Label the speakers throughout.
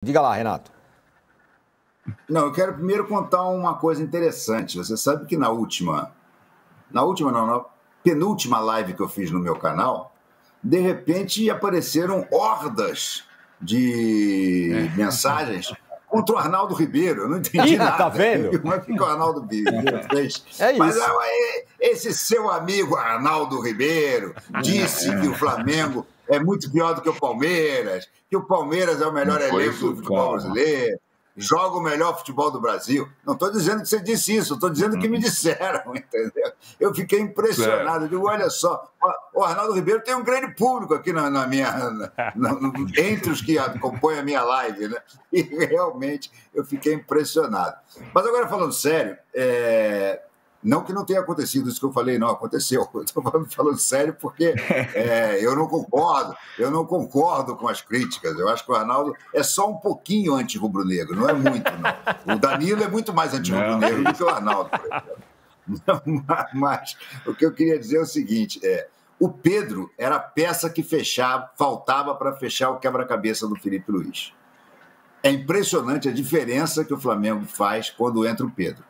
Speaker 1: Diga lá, Renato.
Speaker 2: Não, eu quero primeiro contar uma coisa interessante. Você sabe que na penúltima live que eu fiz no meu canal, de repente apareceram hordas de mensagens contra o Arnaldo Ribeiro. Eu não entendi nada.
Speaker 1: Tá vendo?
Speaker 2: Como é que o Arnaldo Ribeiro fez?
Speaker 1: É isso.
Speaker 2: Mas esse seu amigo Arnaldo Ribeiro disse que o Flamengo é muito pior do que o Palmeiras, que o Palmeiras é o melhor elenco do futebol brasileiro, joga o melhor futebol do Brasil. Não estou dizendo que você disse isso, estou dizendo que me disseram, entendeu? Eu fiquei impressionado. Eu digo, olha só, o Arnaldo Ribeiro tem um grande público aqui entre os que compõem a minha live, né? E realmente eu fiquei impressionado. Mas agora, falando sério, não que não tenha acontecido isso que eu falei, não, aconteceu. Eu estou falando sério porque eu não concordo com as críticas. Eu acho que o Arnaldo é só um pouquinho anti-rubro-negro, não é muito, não. O Danilo é muito mais anti-rubro-negro do que o Arnaldo, por exemplo. Mas o que eu queria dizer é o seguinte, o Pedro era a peça que faltava para fechar o quebra-cabeça do Felipe Luiz. É impressionante a diferença que o Flamengo faz quando entra o Pedro.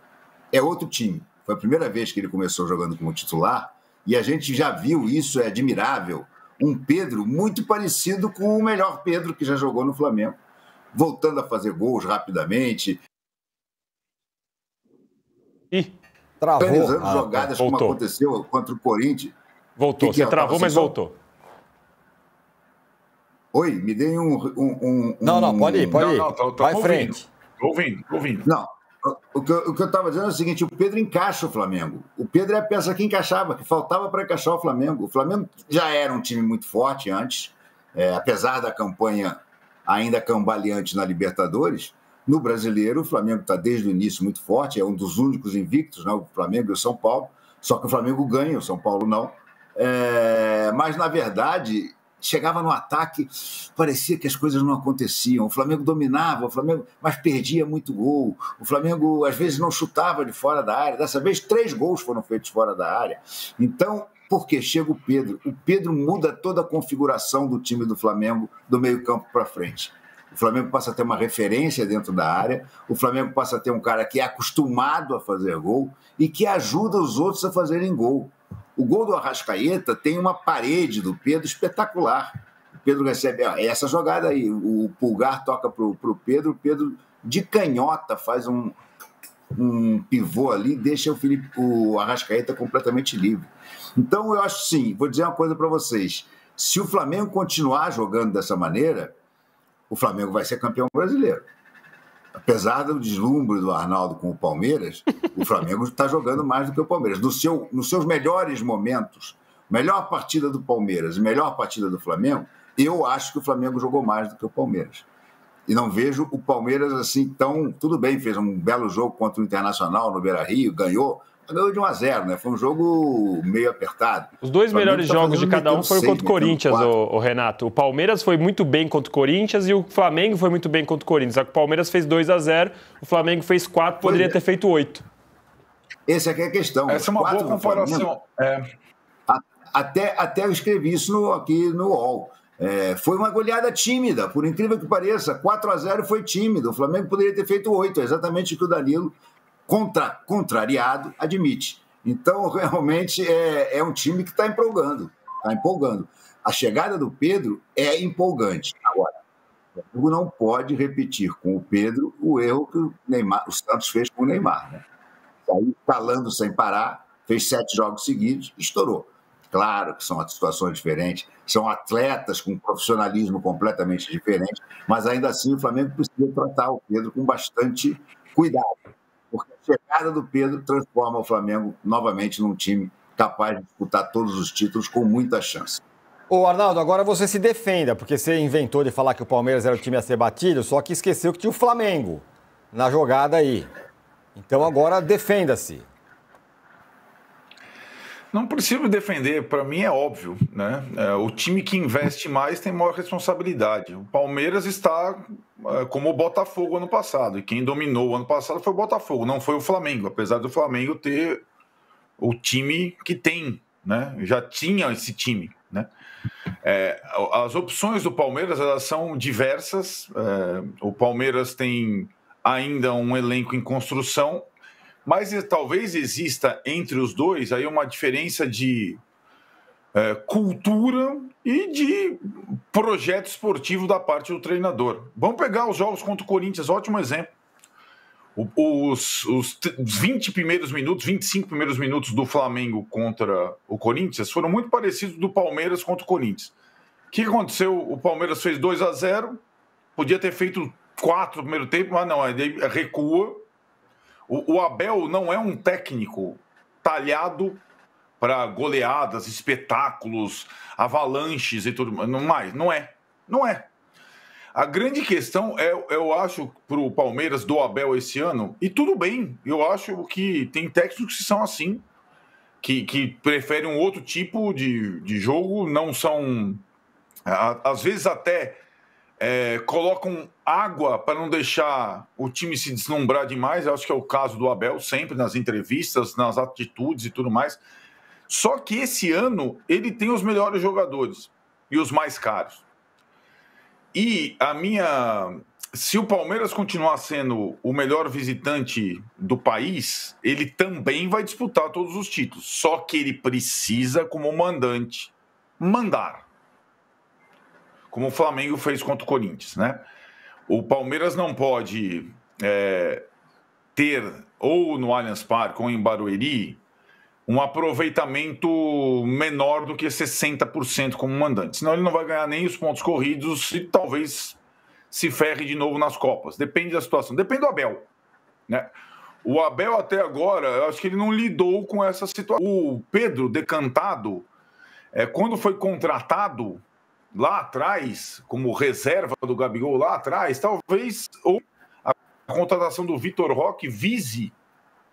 Speaker 2: É outro time. Foi a primeira vez que ele começou jogando como titular e a gente já viu isso, é admirável. Um Pedro muito parecido com o melhor Pedro que já jogou no Flamengo, voltando a fazer gols rapidamente.
Speaker 1: Travou.
Speaker 2: Realizando jogadas como aconteceu contra o Corinthians.
Speaker 3: Voltou, você travou, mas voltou.
Speaker 2: Oi, me dei um...
Speaker 1: Não, pode ir. Vai em frente.
Speaker 4: Ouvindo.
Speaker 2: Não. O que eu estava dizendo é o seguinte, o Pedro encaixa o Flamengo. O Pedro é a peça que encaixava, que faltava para encaixar o Flamengo. O Flamengo já era um time muito forte antes, apesar da campanha ainda cambaleante na Libertadores. No Brasileiro, o Flamengo está desde o início muito forte, é um dos únicos invictos, né? O Flamengo e o São Paulo, só que o Flamengo ganha, o São Paulo não. Mas, na verdade... Chegava no ataque, parecia que as coisas não aconteciam. O Flamengo dominava, mas perdia muito gol. O Flamengo, às vezes, não chutava de fora da área. Dessa vez, 3 gols foram feitos fora da área. Então, por que chega o Pedro? O Pedro muda toda a configuração do time do Flamengo do meio-campo para frente. O Flamengo passa a ter uma referência dentro da área. O Flamengo passa a ter um cara que é acostumado a fazer gol e que ajuda os outros a fazerem gol. O gol do Arrascaeta tem uma parede do Pedro espetacular. O Pedro recebe essa jogada aí. O Pulgar toca para o Pedro de canhota faz um pivô ali, deixa o Arrascaeta completamente livre. Então, eu acho sim, vou dizer uma coisa para vocês. Se o Flamengo continuar jogando dessa maneira, o Flamengo vai ser campeão brasileiro. Apesar do deslumbre do Arnaldo com o Palmeiras, o Flamengo está jogando mais do que o Palmeiras. Nos seus melhores momentos, melhor partida do Palmeiras e melhor partida do Flamengo, eu acho que o Flamengo jogou mais do que o Palmeiras. E não vejo o Palmeiras assim tão... Tudo bem, fez um belo jogo contra o Internacional no Beira-Rio, ganhou de 1-0, né? Foi um jogo meio apertado.
Speaker 3: Os dois melhores jogos de cada um foram contra o Corinthians, o Renato. O Palmeiras foi muito bem contra o Corinthians e o Flamengo foi muito bem contra o Corinthians. Só que o Palmeiras fez 2-0, o Flamengo fez 4, poderia ter feito 8.
Speaker 2: Essa aqui é a questão.
Speaker 4: Essa é uma boa comparação.
Speaker 2: Até eu escrevi isso aqui no UOL. Foi uma goleada tímida, por incrível que pareça. 4-0 foi tímido. O Flamengo poderia ter feito 8, exatamente o que o Danilo, contrariado, admite. Então, realmente, é um time que está empolgando. A chegada do Pedro é empolgante. Agora, o Flamengo não pode repetir com o Pedro o erro que o Santos fez com o Neymar. Né? Saiu calando sem parar, fez 7 jogos seguidos, estourou. Claro que são situações diferentes, são atletas com profissionalismo completamente diferente, mas ainda assim o Flamengo precisa tratar o Pedro com bastante cuidado. Porque a chegada do Pedro transforma o Flamengo novamente num time capaz de disputar todos os títulos com muita chance.
Speaker 1: Ô, Arnaldo, agora você se defenda, porque você inventou de falar que o Palmeiras era o time a ser batido, só que esqueceu que tinha o Flamengo na jogada aí. Então agora defenda-se.
Speaker 4: Não preciso me defender, para mim é óbvio, né? O time que investe mais tem maior responsabilidade. O Palmeiras está como o Botafogo ano passado, e quem dominou o ano passado foi o Botafogo, não foi o Flamengo, apesar do Flamengo ter o time que tem, né? Já tinha esse time, né? As opções do Palmeiras, elas são diversas. O Palmeiras tem ainda um elenco em construção, mas talvez exista entre os dois aí uma diferença de cultura e de projeto esportivo da parte do treinador. Vamos pegar os jogos contra o Corinthians, ótimo exemplo. Os 20 primeiros minutos, 25 primeiros minutos do Flamengo contra o Corinthians foram muito parecidos do Palmeiras contra o Corinthians. O que aconteceu? O Palmeiras fez 2-0, podia ter feito 4 no primeiro tempo, mas não, ele recua. O Abel não é um técnico talhado para goleadas, espetáculos, avalanches e tudo mais. Não é. A grande questão eu acho, para o Palmeiras do Abel esse ano, e tudo bem, eu acho que tem técnicos que são assim, que preferem um outro tipo de jogo, não são... Às vezes até colocam água para não deixar o time se deslumbrar demais. Eu acho que é o caso do Abel, sempre nas entrevistas, nas atitudes e tudo mais. Só que esse ano ele tem os melhores jogadores e os mais caros. E se o Palmeiras continuar sendo o melhor visitante do país, ele também vai disputar todos os títulos. Só que ele precisa, como mandante, mandar. Como o Flamengo fez contra o Corinthians, né? O Palmeiras não pode ter, ou no Allianz Parque ou em Barueri, um aproveitamento menor do que 60% como mandante. Senão ele não vai ganhar nem os pontos corridos e talvez se ferre de novo nas Copas. Depende da situação. Depende do Abel, né? O Abel até agora, eu acho que ele não lidou com essa situação. O Pedro Decantado, quando foi contratado lá atrás, como reserva do Gabigol lá atrás, talvez a contratação do Vitor Roque vise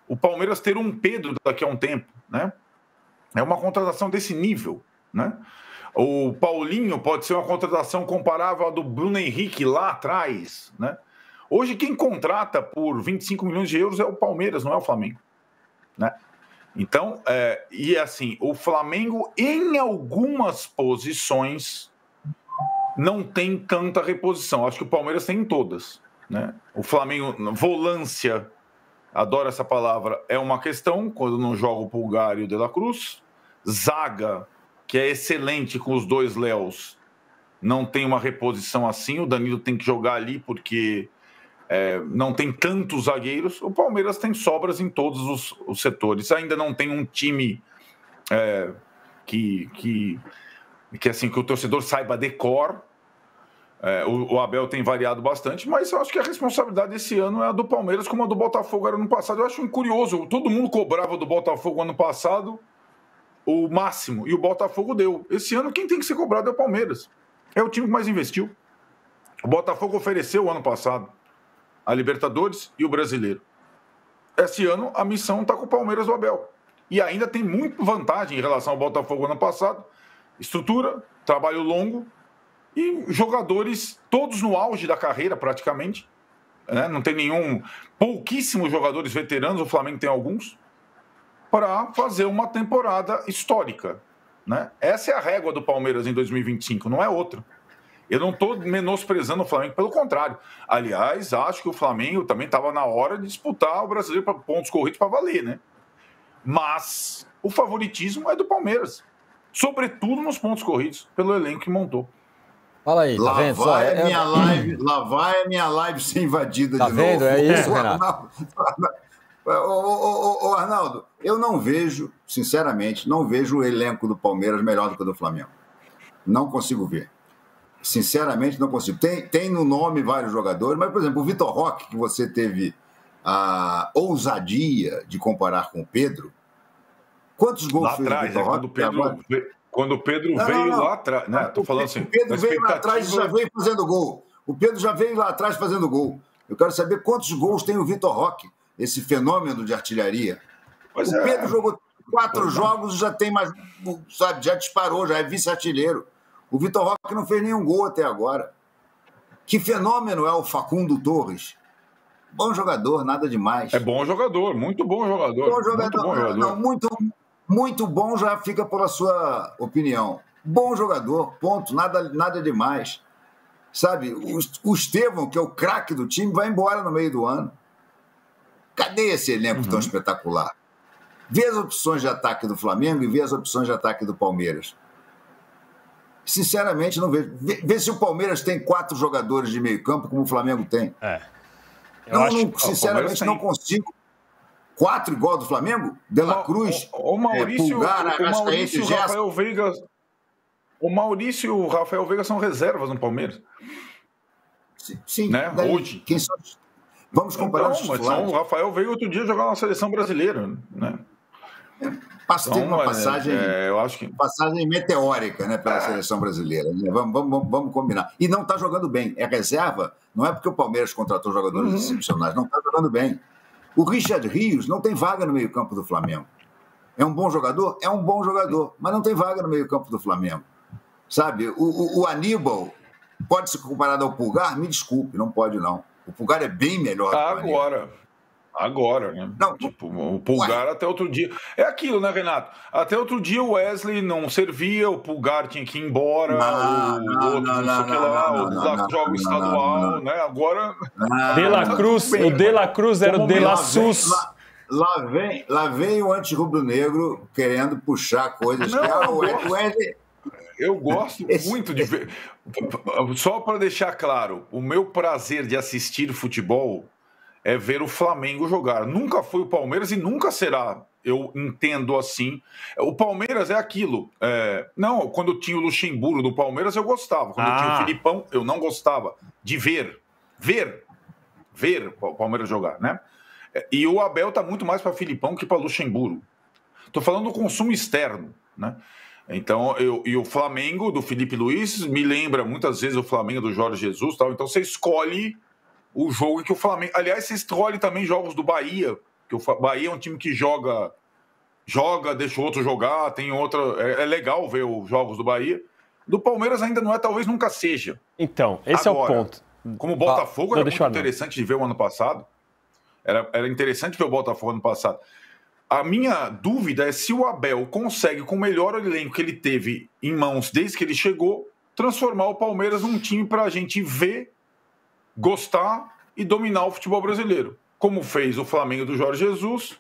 Speaker 4: o Palmeiras ter um Pedro daqui a um tempo, né? É uma contratação desse nível, né? O Paulinho pode ser uma contratação comparável à do Bruno Henrique lá atrás, né? Hoje quem contrata por 25 milhões de euros é o Palmeiras, não é o Flamengo, né? Então, e assim, o Flamengo em algumas posições não tem tanta reposição. Acho que o Palmeiras tem em todas, né? O Flamengo, volância, adoro essa palavra, é uma questão, quando não joga o Pulgar e o De La Cruz. Zaga, que é excelente com os dois Léos, não tem uma reposição assim. O Danilo tem que jogar ali porque não tem tantos zagueiros. O Palmeiras tem sobras em todos os setores. Ainda não tem um time que o torcedor saiba de cor. O Abel tem variado bastante, mas eu acho que a responsabilidade desse ano é a do Palmeiras, como a do Botafogo era no passado. Eu acho curioso, todo mundo cobrava do Botafogo ano passado o máximo, e o Botafogo deu. Esse ano quem tem que ser cobrado é o Palmeiras. É o time que mais investiu. O Botafogo ofereceu ano passado a Libertadores e o Brasileiro. Esse ano a missão está com o Palmeiras do Abel. E ainda tem muita vantagem em relação ao Botafogo ano passado. Estrutura, trabalho longo, e jogadores todos no auge da carreira, praticamente, né? Não tem pouquíssimos jogadores veteranos, o Flamengo tem alguns, para fazer uma temporada histórica, né? Essa é a régua do Palmeiras em 2025, não é outra. Eu não estou menosprezando o Flamengo, pelo contrário. Aliás, acho que o Flamengo também estava na hora de disputar o Brasileiro para pontos corridos para valer, né? Mas o favoritismo é do Palmeiras, sobretudo nos pontos corridos, pelo elenco que montou.
Speaker 1: Fala aí, tá vendo?
Speaker 2: Lá vai a minha live ser invadida
Speaker 1: de
Speaker 2: novo.
Speaker 1: Tá vendo? É isso, Renato.
Speaker 2: Ô, Arnaldo, eu não vejo, sinceramente, não vejo o elenco do Palmeiras melhor do que o do Flamengo. Não consigo ver. Sinceramente, não consigo. Tem no nome vários jogadores, mas, por exemplo, o Vitor Roque, que você teve a ousadia de comparar com o Pedro, quantos gols fez o Vitor Roque?
Speaker 4: Quando o Pedro veio lá atrás, né? Tô falando assim.
Speaker 2: O Pedro veio lá atrás e já veio fazendo gol. O Pedro já veio lá atrás fazendo gol. Eu quero saber quantos gols tem o Vitor Roque, esse fenômeno de artilharia. O Pedro jogou 4 jogos e já tem mais, sabe, já disparou, já é vice-artilheiro. O Vitor Roque não fez nenhum gol até agora. Que fenômeno é o Facundo Torres? Bom jogador, nada demais.
Speaker 4: É bom jogador, muito bom jogador.
Speaker 2: Bom jogador. Muito bom já fica pela sua opinião. Bom jogador, ponto, nada demais. Sabe, o Estevão, que é o craque do time, vai embora no meio do ano. Cadê esse elenco tão espetacular? Vê as opções de ataque do Flamengo e vê as opções de ataque do Palmeiras. Sinceramente, não vejo. Vê se o Palmeiras tem 4 jogadores de meio campo como o Flamengo tem. Sinceramente, não consigo. 4 igual do Flamengo? De La Cruz,
Speaker 4: o Maurício,
Speaker 2: Pulgar,
Speaker 4: Arrascaeta e Rafael Veiga. O Maurício e o Rafael Veiga são reservas no Palmeiras.
Speaker 2: Sim.
Speaker 4: Né? Hoje.
Speaker 2: Quem são? Vamos comparar os titulares.
Speaker 4: O Rafael veio outro dia jogar na seleção brasileira, né?
Speaker 2: Teve uma passagem, eu acho que... passagem meteórica, né, pela seleção brasileira. Né? Vamos combinar. E não está jogando bem. É reserva, não é porque o Palmeiras contratou jogadores excepcionais, não está jogando bem. O Richard Rios não tem vaga no meio-campo do Flamengo. É um bom jogador? É um bom jogador, mas não tem vaga no meio-campo do Flamengo. Sabe? O Aníbal pode ser comparado ao Pulgar? Me desculpe, não pode não. O Pulgar é bem melhor que o Aníbal.
Speaker 4: Agora, né? Não, tipo, o Pulgar até outro dia... É aquilo, né, Renato? Até outro dia o Wesley não servia, o Pulgar tinha que ir embora, o outro não sei o que lá, o jogo estadual, né? Agora...
Speaker 3: O De La Cruz era o De La Sus.
Speaker 2: Lá vem o anti-rubro-negro querendo puxar coisas.
Speaker 4: Eu gosto muito de ver... Só para deixar claro, o meu prazer de assistir futebol é ver o Flamengo jogar. Nunca foi o Palmeiras e nunca será. Eu entendo assim. O Palmeiras é aquilo. Não, quando tinha o Luxemburgo no Palmeiras, eu gostava. Quando tinha o Filipão, eu não gostava de ver o Palmeiras jogar, né? E o Abel tá muito mais para Filipão que para Luxemburgo. Tô falando do consumo externo, né? Então, e o Flamengo do Felipe Luiz me lembra muitas vezes o Flamengo do Jorge Jesus, tal. Então você escolhe o jogo que o Flamengo... Aliás, você escolhe também jogos do Bahia, que o Bahia é um time que joga, deixa o outro jogar, tem outra... É legal ver os jogos do Bahia. Do Palmeiras ainda não é, talvez nunca seja.
Speaker 3: Então, esse agora, é o ponto.
Speaker 4: Como o Botafogo era muito interessante de ver o ano passado. Era interessante ver o Botafogo ano passado. A minha dúvida é se o Abel consegue, com o melhor elenco que ele teve em mãos desde que ele chegou, transformar o Palmeiras num time para a gente ver, gostar e dominar o futebol brasileiro, como fez o Flamengo do Jorge Jesus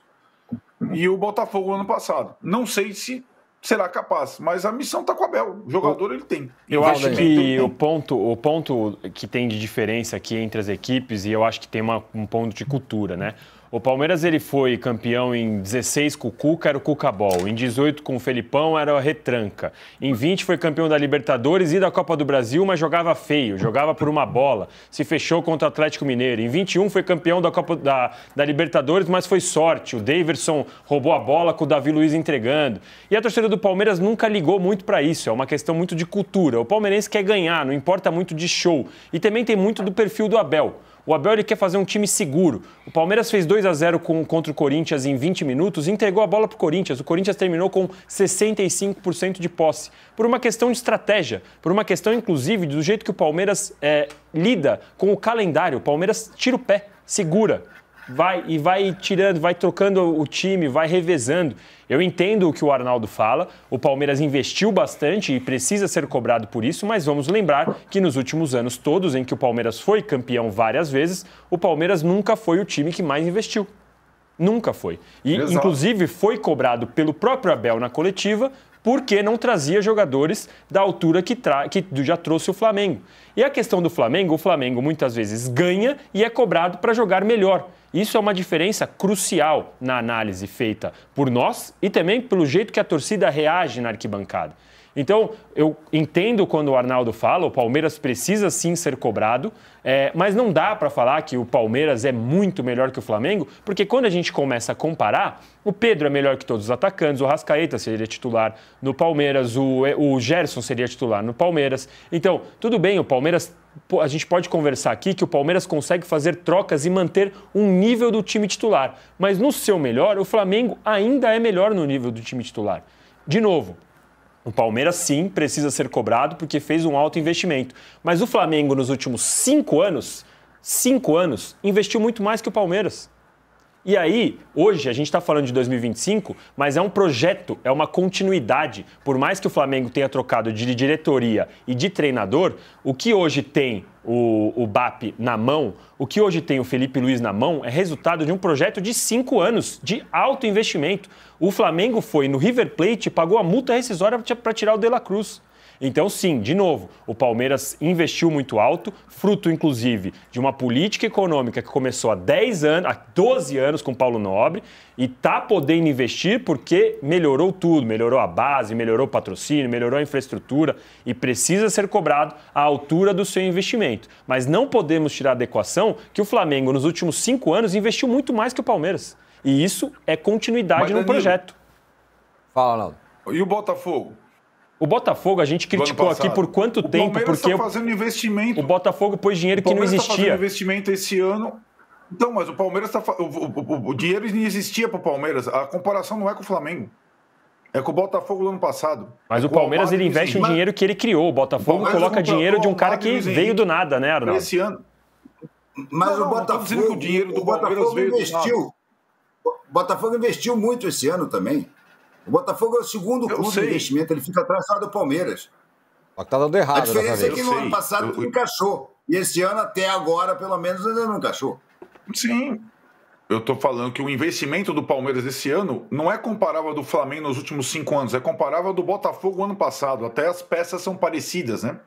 Speaker 4: e o Botafogo ano passado. Não sei se será capaz, mas a missão está com o Abel. O jogador ele tem.
Speaker 3: Eu acho que o ponto que tem de diferença aqui entre as equipes, e eu acho que tem um ponto de cultura, né? O Palmeiras ele foi campeão em 16 com o Cuca, era o Cuca-Ball. Em 18 com o Felipão, era a retranca. Em 20 foi campeão da Libertadores e da Copa do Brasil, mas jogava feio, jogava por uma bola. Se fechou contra o Atlético Mineiro. Em 21 foi campeão da Copa da Libertadores, mas foi sorte. O Daverson roubou a bola com o Davi Luiz entregando. E a torcida do Palmeiras nunca ligou muito para isso. É uma questão muito de cultura. O palmeirense quer ganhar, não importa muito de show. E também tem muito do perfil do Abel. O Abel ele quer fazer um time seguro. O Palmeiras fez 2-0 contra o Corinthians em 20 minutos e entregou a bola para o Corinthians. O Corinthians terminou com 65% de posse. Por uma questão de estratégia, por uma questão, inclusive, do jeito que o Palmeiras lida com o calendário. O Palmeiras tira o pé, segura. Vai tirando, vai trocando o time, vai revezando. Eu entendo o que o Arnaldo fala, o Palmeiras investiu bastante e precisa ser cobrado por isso, mas vamos lembrar que nos últimos anos todos em que o Palmeiras foi campeão várias vezes, o Palmeiras nunca foi o time que mais investiu. Nunca foi. E, inclusive, foi cobrado pelo próprio Abel na coletiva porque não trazia jogadores da altura que já trouxe o Flamengo. E a questão do Flamengo, o Flamengo muitas vezes ganha e é cobrado para jogar melhor. Isso é uma diferença crucial na análise feita por nós e também pelo jeito que a torcida reage na arquibancada. Então, eu entendo quando o Arnaldo fala, o Palmeiras precisa sim ser cobrado, mas não dá para falar que o Palmeiras é muito melhor que o Flamengo, porque quando a gente começa a comparar, o Pedro é melhor que todos os atacantes, o Arrascaeta seria titular no Palmeiras, o Gerson seria titular no Palmeiras. Então, tudo bem, o Palmeiras, a gente pode conversar aqui que o Palmeiras consegue fazer trocas e manter um nível do time titular, mas no seu melhor, o Flamengo ainda é melhor no nível do time titular. De novo, o Palmeiras, sim, precisa ser cobrado porque fez um alto investimento. Mas o Flamengo, nos últimos 5 anos, investiu muito mais que o Palmeiras. E aí, hoje, a gente está falando de 2025, mas é um projeto, é uma continuidade. Por mais que o Flamengo tenha trocado de diretoria e de treinador, o que hoje tem o BAP na mão, o que hoje tem o Felipe Luiz na mão, é resultado de um projeto de 5 anos de alto investimento. O Flamengo foi no River Plate e pagou a multa rescisória para tirar o De La Cruz. Então, sim, de novo, o Palmeiras investiu muito alto, fruto, inclusive, de uma política econômica que começou há 12 anos com Paulo Nobre e está podendo investir porque melhorou tudo, melhorou a base, melhorou o patrocínio, melhorou a infraestrutura e precisa ser cobrado à altura do seu investimento. Mas não podemos tirar da equação que o Flamengo, nos últimos 5 anos, investiu muito mais que o Palmeiras. E isso é continuidade no projeto.
Speaker 1: Fala, Arnaldo.
Speaker 4: E o Botafogo?
Speaker 3: O Botafogo, a gente criticou aqui por quanto tempo, porque
Speaker 4: está fazendo investimento.
Speaker 3: O Botafogo pôs dinheiro que não existia. O Palmeiras está
Speaker 4: fazendo investimento esse ano. Então, mas o Palmeiras está... O dinheiro não existia para o Palmeiras. A comparação não é com o Flamengo. É com o Botafogo do ano passado.
Speaker 3: Mas o Palmeiras, ele investe um dinheiro que ele criou. O Botafogo coloca dinheiro de um cara que veio do nada, né, Arnaldo?
Speaker 4: Esse ano.
Speaker 2: Mas o Botafogo...
Speaker 4: dizendo que o dinheiro do Palmeiras veio do nada.
Speaker 2: O Botafogo investiu muito esse ano também. O Botafogo é o segundo clube de investimento, ele fica atrás só do Palmeiras.
Speaker 1: Só que tá dando errado.
Speaker 2: A diferença é que no ano passado tudo encaixou. E esse ano, até agora, pelo menos, ainda não encaixou.
Speaker 4: Sim. Eu estou falando que o investimento do Palmeiras esse ano não é comparável ao do Flamengo nos últimos 5 anos, é comparável ao do Botafogo ano passado. Até as peças são parecidas, né?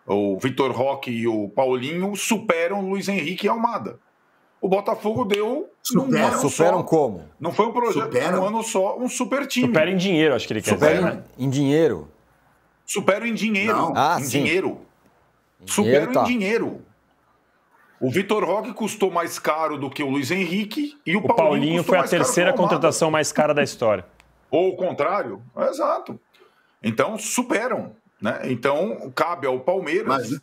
Speaker 4: O Vitor Roque e o Paulinho superam o Luiz Henrique e Almada. O Botafogo deu...
Speaker 1: Superam como?
Speaker 4: Não foi um projeto de um ano só, um super time.
Speaker 3: Supera em dinheiro, acho que ele quer dizer. Né?
Speaker 1: Em dinheiro?
Speaker 4: Supera em dinheiro. Dinheiro.
Speaker 1: Supera
Speaker 4: em dinheiro. O Vitor Roque custou mais caro do que o Luiz Henrique e o
Speaker 3: Paulinho foi a terceira contratação mais cara da história.
Speaker 4: Ou o contrário. Exato. Então, superam. Né? Então, cabe ao Palmeiras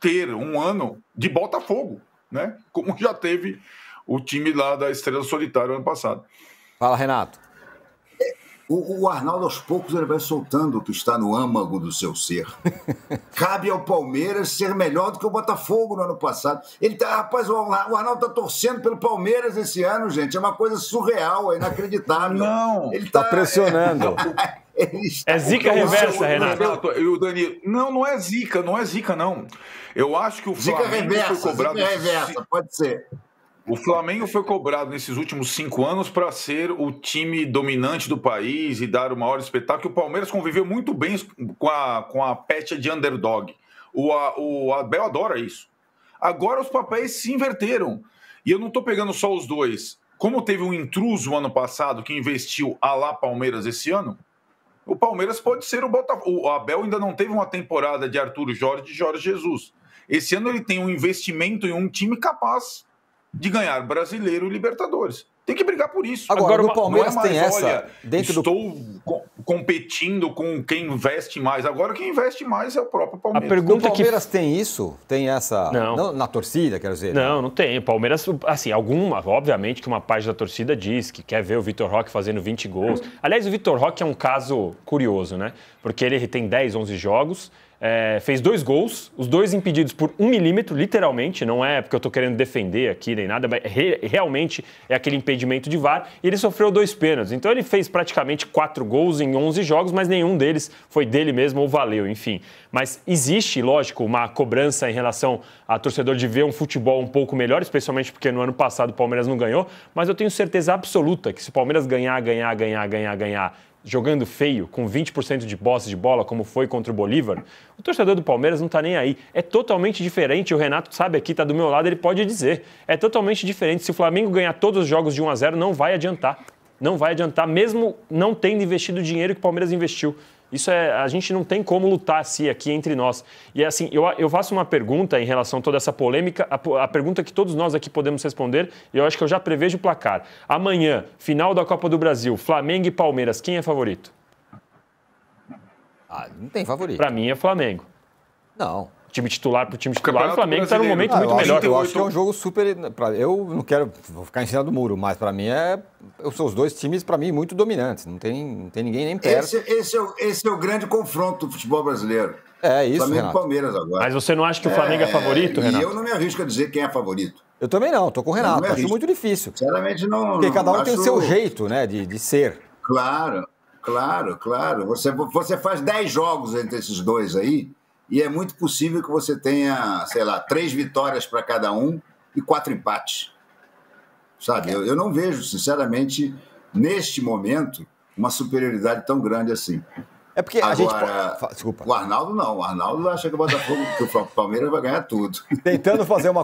Speaker 4: ter um ano de Botafogo. Né? Como já teve o time lá da Estrela Solitária ano passado.
Speaker 1: Fala, Renato.
Speaker 2: O Arnaldo, aos poucos, ele vai soltando o que está no âmago do seu ser. Cabe ao Palmeiras ser melhor do que o Botafogo no ano passado. Rapaz, o Arnaldo está torcendo pelo Palmeiras esse ano, gente. É uma coisa surreal, é inacreditável.
Speaker 4: Não.
Speaker 2: Ele
Speaker 1: está pressionando.
Speaker 3: É zica reversa, Renato.
Speaker 4: E o Danilo. Não é zica, não. Eu acho que o Flamengo foi cobrado.
Speaker 2: Zica reversa, pode ser.
Speaker 4: O Flamengo foi cobrado nesses últimos 5 anos para ser o time dominante do país e dar o maior espetáculo. O Palmeiras conviveu muito bem com a pecha de underdog. O Abel adora isso. Agora os papéis se inverteram. E eu não estou pegando só os dois. Como teve um intruso ano passado que investiu a lá Palmeiras esse ano, o Palmeiras pode ser o Botafogo. O Abel ainda não teve uma temporada de Arthur Jorge e Jorge Jesus. Esse ano ele tem um investimento em um time capaz de ganhar Brasileiro e Libertadores. Tem que brigar por isso.
Speaker 1: Agora o Palmeiras
Speaker 4: não é mais,
Speaker 1: tem essa...
Speaker 4: Olha, estou competindo com quem investe mais. Agora quem investe mais é o próprio Palmeiras.
Speaker 1: A pergunta o Palmeiras tem isso? Tem essa... Não, na torcida, quero dizer.
Speaker 3: Não tem. O Palmeiras, assim, obviamente que uma parte da torcida diz que quer ver o Vitor Roque fazendo 20 gols. Aliás, o Vitor Roque é um caso curioso, né? Porque ele tem 10, 11 jogos... fez 2 gols, os 2 impedidos por 1 milímetro, literalmente, não é porque eu tô querendo defender aqui nem nada, mas realmente é aquele impedimento de VAR, e ele sofreu 2 pênaltis. Então ele fez praticamente 4 gols em 11 jogos, mas nenhum deles foi dele mesmo ou valeu, enfim. Mas existe, lógico, uma cobrança em relação a torcedor de ver um futebol um pouco melhor, especialmente porque no ano passado o Palmeiras não ganhou, mas eu tenho certeza absoluta que se o Palmeiras ganhar, jogando feio, com 20% de posse de bola, como foi contra o Bolívar, o torcedor do Palmeiras não está nem aí. É totalmente diferente, o Renato sabe aqui, está do meu lado, ele pode dizer. É totalmente diferente. Se o Flamengo ganhar todos os jogos de 1-0, não vai adiantar. Não vai adiantar, mesmo não tendo investido o dinheiro que o Palmeiras investiu. Isso a gente não tem como lutar assim aqui entre nós. E assim, eu faço uma pergunta em relação a toda essa polêmica, a pergunta que todos nós aqui podemos responder, e eu acho que eu já prevejo o placar. Amanhã, final da Copa do Brasil, Flamengo e Palmeiras, quem é favorito?
Speaker 1: Não tem favorito.
Speaker 3: Para mim é Flamengo.
Speaker 1: Não.
Speaker 3: Time titular pro time titular, o Flamengo está num momento muito melhor.
Speaker 1: Eu acho que é um jogo super... Eu não quero ficar em cima do muro, mas para mim são os 2 times, para mim, muito dominantes. Não tem ninguém nem perto.
Speaker 2: Esse é o grande confronto do futebol brasileiro.
Speaker 1: É isso,
Speaker 2: Flamengo
Speaker 1: Renato.
Speaker 2: e Palmeiras agora.
Speaker 3: Mas você não acha que o Flamengo é favorito, Renato?
Speaker 2: E eu não me arrisco a dizer quem é favorito.
Speaker 1: Eu também não, tô com o Renato. Acho muito difícil.
Speaker 2: Sinceramente, não.
Speaker 1: Porque cada um
Speaker 2: acho...
Speaker 1: tem o seu jeito, né, de ser.
Speaker 2: Claro. Você faz 10 jogos entre esses dois aí, e é muito possível que você tenha, sei lá, 3 vitórias para cada um e 4 empates. Sabe? Eu não vejo, sinceramente, neste momento, uma superioridade tão grande assim.
Speaker 1: É porque
Speaker 2: agora,
Speaker 1: a gente... Desculpa.
Speaker 2: O Arnaldo não. O Arnaldo acha que o Botafogo, que o Palmeiras vai ganhar tudo.
Speaker 1: Tentando fazer uma